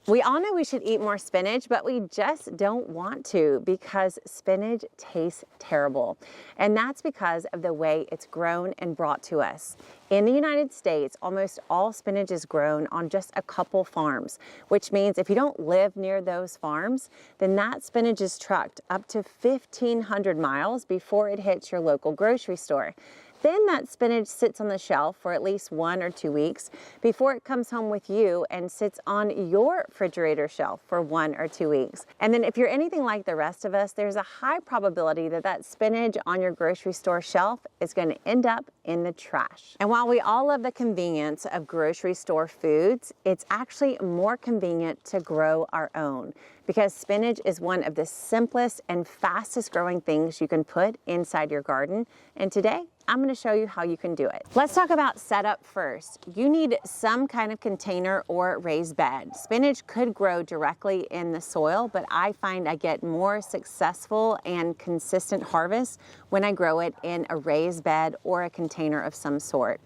We all know we should eat more spinach, but we just don't want to because spinach tastes terrible. And that's because of the way it's grown and brought to us. In the United States, almost all spinach is grown on just a couple farms, which means if you don't live near those farms, then that spinach is trucked up to 1,500 miles before it hits your local grocery store. Then that spinach sits on the shelf for at least 1 or 2 weeks before it comes home with you and sits on your refrigerator shelf for 1 or 2 weeks. And then if you're anything like the rest of us, there's a high probability that that spinach on your grocery store shelf is going to end up in the trash. And while we all love the convenience of grocery store foods, it's actually more convenient to grow our own, because spinach is one of the simplest and fastest growing things you can put inside your garden. And today, I'm going to show you how you can do it. Let's talk about setup first. You need some kind of container or raised bed. Spinach could grow directly in the soil, but I find I get more successful and consistent harvest when I grow it in a raised bed or a container of some sort.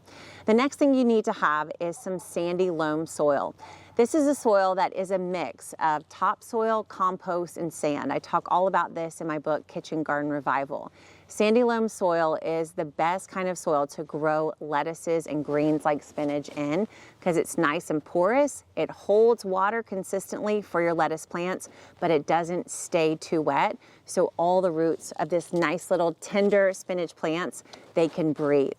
The next thing you need to have is some sandy loam soil. This is a soil that is a mix of topsoil, compost, and sand. I talk all about this in my book, Kitchen Garden Revival. Sandy loam soil is the best kind of soil to grow lettuces and greens like spinach in because it's nice and porous. It holds water consistently for your lettuce plants, but it doesn't stay too wet. So all the roots of this nice little tender spinach plants, they can breathe.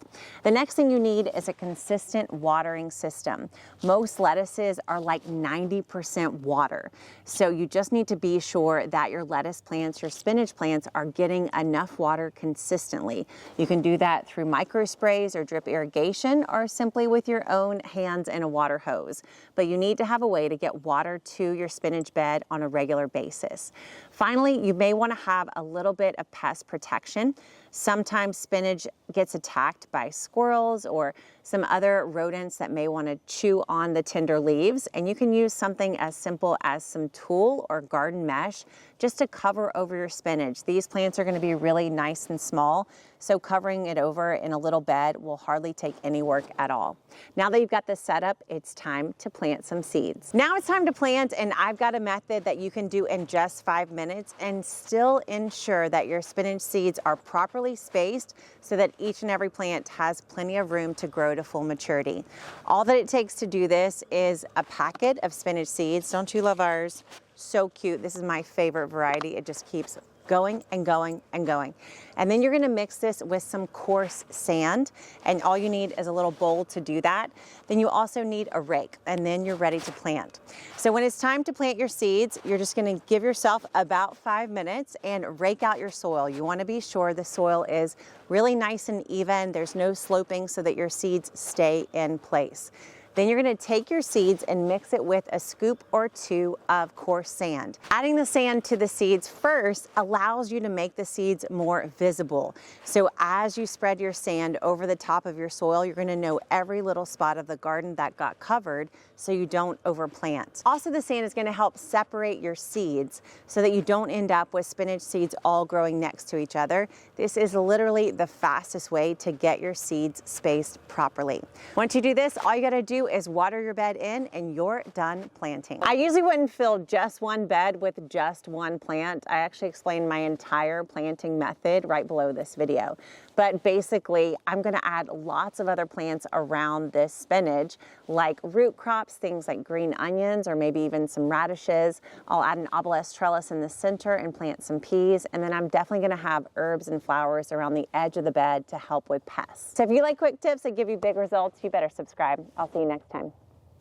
The next thing you need is a consistent watering system. Most lettuces are like 90% water. So you just need to be sure that your lettuce plants, your spinach plants are getting enough water consistently. You can do that through micro sprays or drip irrigation or simply with your own hands and a water hose. But you need to have a way to get water to your spinach bed on a regular basis. Finally, you may want to have a little bit of pest protection. Sometimes spinach gets attacked by squirrels or some other rodents that may want to chew on the tender leaves, and you can use something as simple as some tulle or garden mesh just to cover over your spinach. These plants are going to be really nice and small, so covering it over in a little bed will hardly take any work at all. Now that you've got this set up, it's time to plant some seeds. Now it's time to plant, and I've got a method that you can do in just 5 minutes and still ensure that your spinach seeds are properly spaced so that each and every plant has plenty of room to grow to full maturity. All that it takes to do this is a packet of spinach seeds. Don't you love ours? So cute. This is my favorite variety. It just keeps going and going and going. And then you're going to mix this with some coarse sand, and all you need is a little bowl to do that. Then you also need a rake, and then you're ready to plant. So when it's time to plant your seeds, you're just going to give yourself about 5 minutes and rake out your soil. You want to be sure the soil is really nice and even. There's no sloping so that your seeds stay in place. Then you're going to take your seeds and mix it with a scoop or 2 of coarse sand. Adding the sand to the seeds first allows you to make the seeds more visible. So as you spread your sand over the top of your soil, you're going to know every little spot of the garden that got covered so you don't overplant. Also, the sand is going to help separate your seeds so that you don't end up with spinach seeds all growing next to each other. This is literally the fastest way to get your seeds spaced properly. Once you do this, all you got to do is water your bed in and you're done planting. I usually wouldn't fill just one bed with just one plant. I actually explained my entire planting method right below this video. But basically, I'm going to add lots of other plants around this spinach, like root crops, things like green onions, or maybe even some radishes. I'll add an obelisk trellis in the center and plant some peas. And then I'm definitely going to have herbs and flowers around the edge of the bed to help with pests. So if you like quick tips that give you big results, you better subscribe. I'll see you next time.